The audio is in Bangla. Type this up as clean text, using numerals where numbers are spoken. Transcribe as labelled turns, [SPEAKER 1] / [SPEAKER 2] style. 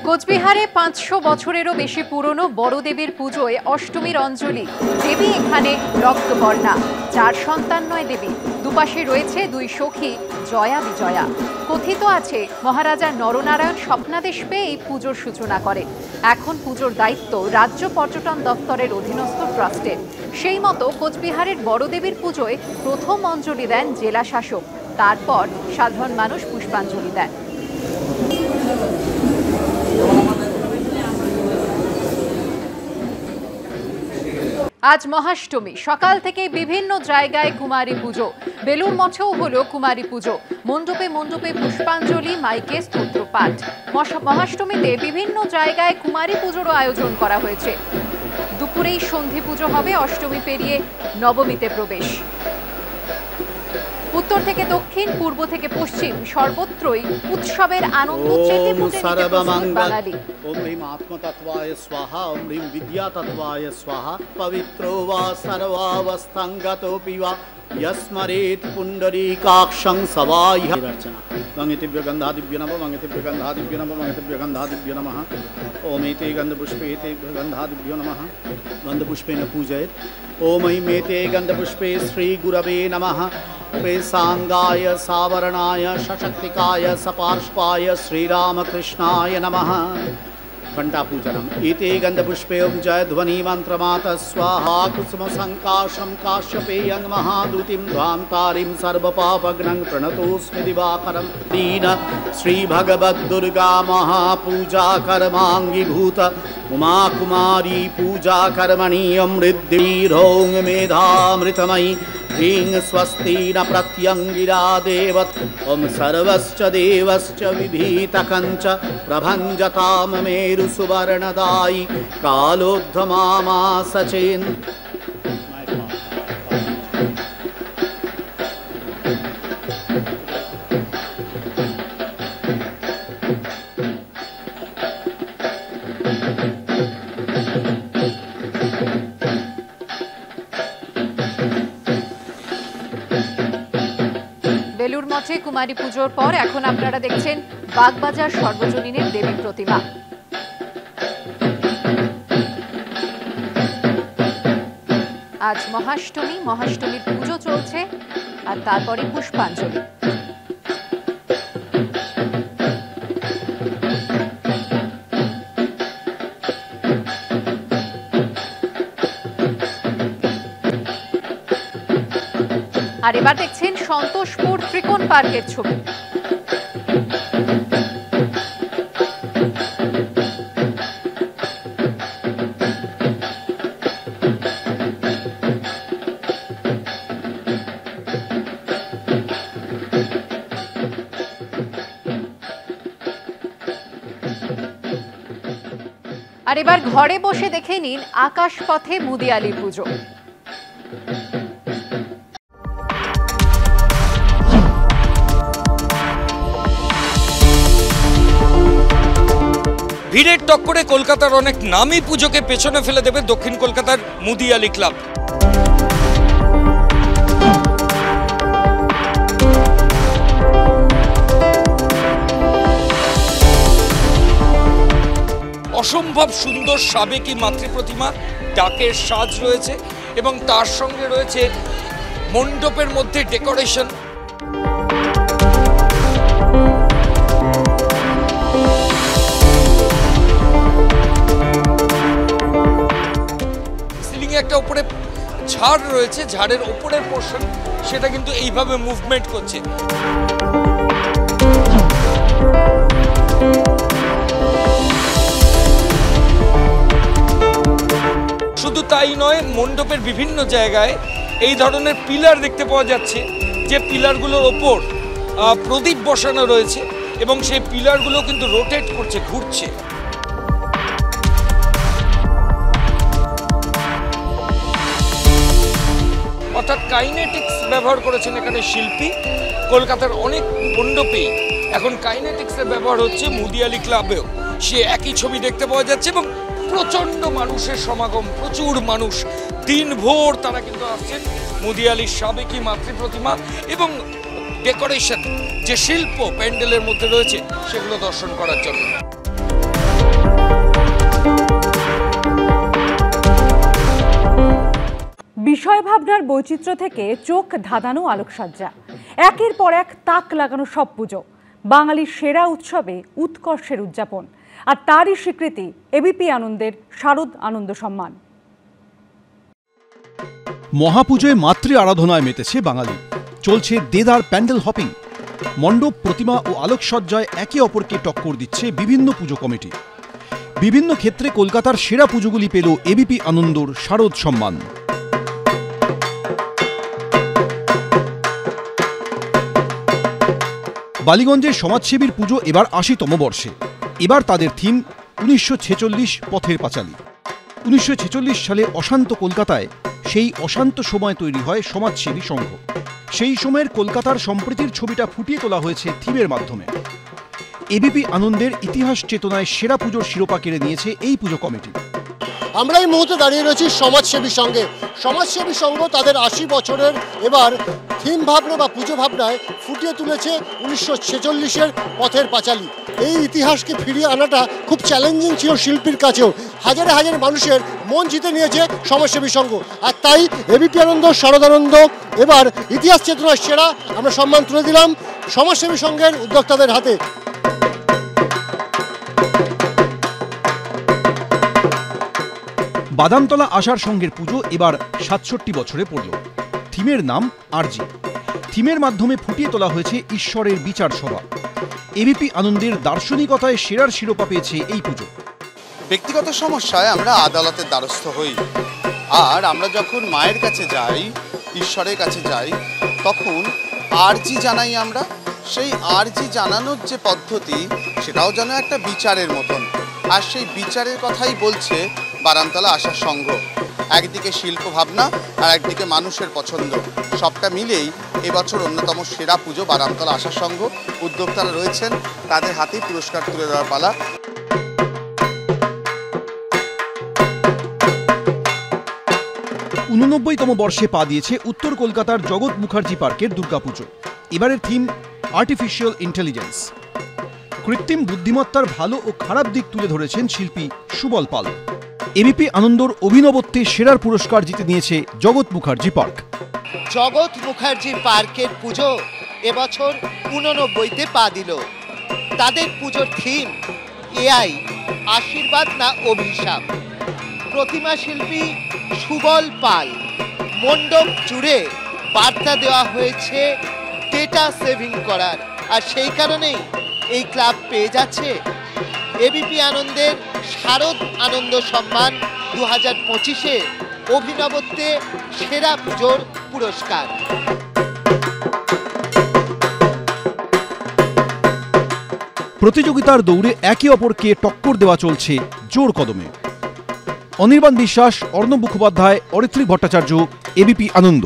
[SPEAKER 1] কোচবিহারে ৫০০ বছরেরও বেশি পুরনো বড় দেবীর পুজোয় অষ্টমীর অঞ্জলি। দেবী এখানে রক্তবর্ণা, ৪ সন্তান নয় দেবী। দুপাশে রয়েছে ২ সখী জয়া বিজয়া। কথিত আছে মহারাজা নরনারায়ণ স্বপ্নাদেশ পেয়ে এই পুজোর সূচনা করে। এখন পুজোর দায়িত্ব রাজ্য পর্যটন দপ্তরের অধীনস্থ ট্রাস্টের। সেই মতো কোচবিহারের বড় দেবীর পুজোয় প্রথম অঞ্জলি দেন জেলা শাসক, তারপর সাধারণ মানুষ পুষ্পাঞ্জলি দেন। আজ মহাষ্টমী, সকাল থেকে বিভিন্ন জায়গায় কুমারী পুজো। বেলুর মঠেও হলো কুমারী পুজো। মণ্ডপে মণ্ডপে পুষ্পাঞ্জলি, মাইকে স্তোত্রপাঠ। মহাষ্টমীতে বিভিন্ন জায়গায় কুমারী পুজোরও আয়োজন করা হয়েছে। দুপুরেই সন্ধি পুজো হবে, অষ্টমী পেরিয়ে নবমীতে প্রবেশ। উত্তর থেকে দক্ষিণ, পূর্ব থেকে পশ্চিম সর্বত্রই উৎসবের আনন্দ চেটে পুটে নিতে প্রস্তুত বাঙালি।
[SPEAKER 2] ओम ह्रीं आत्मतत्वाय स्वाहा, ओम ह्रीं विद्यातत्वाय स्वाहा। पवित्रो वा सर्वावस्थांगतोऽपि वा यस्मरेत् पुण्डरीकाक्षं सवाय अर्चना। मंगेतेभ्यो गन्धादिभ्यो नमः, मंगेतेभ्यो गन्धादिभ्यो नमः, मंगेतेभ्यो गन्धादिभ्यो नमः। ओम एते गन्धपुष्पेतेभ्यो गन्धादिभ्यो नमः। गन्धपुष्पेन पूजयेत्। ओम ऐं एते गन्धपुष्पे श्रीगुरवे नमः। पेशांगाय सावरणाय सशक्तिकाय सपार्श्वाय श्रीरामकृष्णाय नमः। घंटापूजनम्। एते गन्धपुष्पे ओं जयध्वनि मन्त्रमात स्वाहा। कुसुमसङ्काशं काश्यपेयं महादूतिं ध्वान्तारिं सर्वपापघ्नं प्रणतोऽस्मि दिवाकरं। दीन श्रीभगवद्दुर्गा महापूजा कर्माङ्गीभूत उमा कुमारी पूजा कर्मणि अमृद्धिरों मेधामृतमयी। ह्रीं स्वस्ति न प्रत्यङ्गिरा देवत। ओं सर्वश्च देवश्च विभीतकञ्च प्रभञ्जतां मेरु सुवर्णदायि कालोद्धमामा सचेन्।
[SPEAKER 1] বেলুর মঠে কুমারী পুজোর পর এখন আপনারা দেখছেন বাগবাজার সর্বজনীনের দেবী প্রতিমা। আজ মহাষ্টমী, মহাষ্টমীর পুজো চলছে আর তারপরে পুষ্পাঞ্জলি। আর এবার দেখছেন সন্তোষপুর ত্রিকোণ পার্কের ছবি। আর এবার ঘরে বসে দেখে নিন আকাশপথে মুদিয়ালি পুজো।
[SPEAKER 3] ভিড়ের টক্করে কলকাতার অনেক নামী পুজোকে পেছনে ফেলে দেবে দক্ষিণ কলকাতার মুদিয়ালি ক্লাব। অসম্ভব সুন্দর সাবেকি মাতৃপ্রতিমা, ডাকের সাজ রয়েছে এবং তার সঙ্গে রয়েছে মণ্ডপের মধ্যে ডেকোরেশন। একটা উপরে ঝাড় রয়েছে, ঝাড়ের উপরের পোর্শন সেটা কিন্তু এইভাবে মুভমেন্ট করছে। শুধু তাই নয়, মণ্ডপের বিভিন্ন জায়গায় এই ধরনের পিলার দেখতে পাওয়া যাচ্ছে, যে পিলারগুলোর ওপর প্রদীপ বসানো রয়েছে এবং সেই পিলারগুলো কিন্তু রোটেট করছে, ঘুরছে। অর্থাৎ কাইনেটিক্স ব্যবহার করেছেন এখানে শিল্পী। কলকাতার অনেক মণ্ডপেই এখন কাইনেটিক্সের ব্যবহার হচ্ছে, মুদিয়ালি ক্লাবেও সে একই ছবি দেখতে পাওয়া যাচ্ছে এবং প্রচণ্ড মানুষের সমাগম, প্রচুর মানুষ দিনভর তারা কিন্তু আসছেন মুদিয়ালির সাবেকি মাতৃপ্রতিমা এবং ডেকোরেশন যে শিল্প প্যান্ডেলের মধ্যে রয়েছে সেগুলো দর্শন করার জন্য।
[SPEAKER 4] বিষয়ভাবনার বৈচিত্র্য থেকে চোখ ধাঁধানো আলোকসজ্জা, একের পর এক তাক লাগানো সব পুজো, বাঙালির সেরা উৎসবে উৎকর্ষের উদযাপন, আর তারই স্বীকৃতি এবিপি আনন্দের শারদ আনন্দ সম্মান।
[SPEAKER 5] মহাপুজোয় মাতৃ আরাধনায় মেতেছে বাঙালি। চলছে দেদার প্যান্ডেল হপিং। মণ্ডপ, প্রতিমা ও আলোকসজ্জায় একে অপরকে টক্কর দিচ্ছে বিভিন্ন পুজো কমিটি। বিভিন্ন ক্ষেত্রে কলকাতার সেরা পুজোগুলি পেল এবিপি আনন্দর শারদ সম্মান। বালিগঞ্জের সমাজসেবীর পুজো এবার ৮০তম বর্ষে। এবার তাদের থিম ১৯৪৬ পথের পাঁচালী। ১৯৪৬ সালে অশান্ত কলকাতায় সেই অশান্ত সময় তৈরি হয় সমাজসেবী সংঘ। সেই সময়ের কলকাতার সম্প্রীতির ছবিটা ফুটিয়ে তোলা হয়েছে থিমের মাধ্যমে। এবিপি আনন্দের ইতিহাস চেতনায় সেরা পুজোর শিরোপা কেড়ে নিয়েছে এই পুজো কমিটি।
[SPEAKER 6] আমরা এই মুহূর্তে দাঁড়িয়ে রয়েছি সমাজসেবী সঙ্গে। সমাজসেবী সংঘ তাদের ৮০ বছরের এবার থিম ভাবনা বা পুজো ভাবনায় ফুটিয়ে তুলেছে ১৯৪৬-এর পথের পাঁচালী। এই ইতিহাসকে ফিরিয়ে আনাটা খুব চ্যালেঞ্জিং ছিল শিল্পীর কাছেও। হাজারে হাজারে মানুষের মন জিতে নিয়েছে সমাজসেবী সংঘ, আর তাই এবিপি আনন্দ শারদানন্দ এবার ইতিহাস চেতনার সেরা আমরা সম্মান তুলে দিলাম সমাজসেবী সংঘের উদ্যোক্তাদের হাতে।
[SPEAKER 5] বাদামতলা আশার সংঘের পুজো এবার ৬৭ বছরে পড়ল। থিমের নাম আরজি। থিমের মাধ্যমে ফুটিয়ে তোলা হয়েছে ঈশ্বরের বিচার সভা। এবিপি আনন্দের দার্শনিকতায় সেরার শিরোপা পেয়েছে এই পুজো।
[SPEAKER 7] ব্যক্তিগত সমস্যায় আমরা আদালতের দ্বারস্থ হই, আর আমরা যখন মায়ের কাছে যাই, ঈশ্বরের কাছে যাই, তখন আরজি জানাই আমরা। সেই আরজি জানানোর যে পদ্ধতি, সেটাও যেন একটা বিচারের মতন, আর সেই বিচারের কথাই বলছে বাদামতলা আশার সংঘ। একদিকে শিল্প ভাবনা আর একদিকে মানুষের পছন্দ, সবটা মিলেই এবছর অন্যতম সেরা পুজো বাদামতলা আশার সংঘ। উদ্যোক্তারা রয়েছেন, তাদের হাতেই পুরস্কার তুলে দেওয়ার পালা।
[SPEAKER 5] ৮৯তম বর্ষে পা দিয়েছে উত্তর কলকাতার জগৎ মুখার্জি পার্কের দুর্গাপুজো। এবারের থিম আর্টিফিশিয়াল ইন্টেলিজেন্স। কৃত্রিম বুদ্ধিমত্তার ভালো ও খারাপ দিক তুলে ধরেছেন শিল্পী সুবল পাল। এবিপি আনন্দর অভিনবত্বে সেরার পুরস্কার জিতে নিয়েছে জগৎ মুখার্জি পার্ক।
[SPEAKER 8] জগৎ মুখার্জি পার্কের পুজো এবছর ৮৯তে পা দিল। তাদের পুজোর থিম এআই, আশীর্বাদ না অভিশাপ। প্রতিমা শিল্পী সুবল পাল। মণ্ডপ জুড়ে বার্তা দেওয়া হয়েছে ডেটা সেভিং করার, আর সেই কারণেই এই ক্লাব পেয়ে যাচ্ছে এবিপি আনন্দের শারদ আনন্দ সম্মান ২০২৫-এ অভিনবত্বে সেরা পুজোর পুরস্কার।
[SPEAKER 5] প্রতিযোগিতার দৌড়ে একে অপরকে টক্কর দেওয়া চলছে জোর কদমে। অনির্বাণ বিশ্বাস, অর্ণব মুখোপাধ্যায়, অরিত্রী ভট্টাচার্য, এবিপি আনন্দ।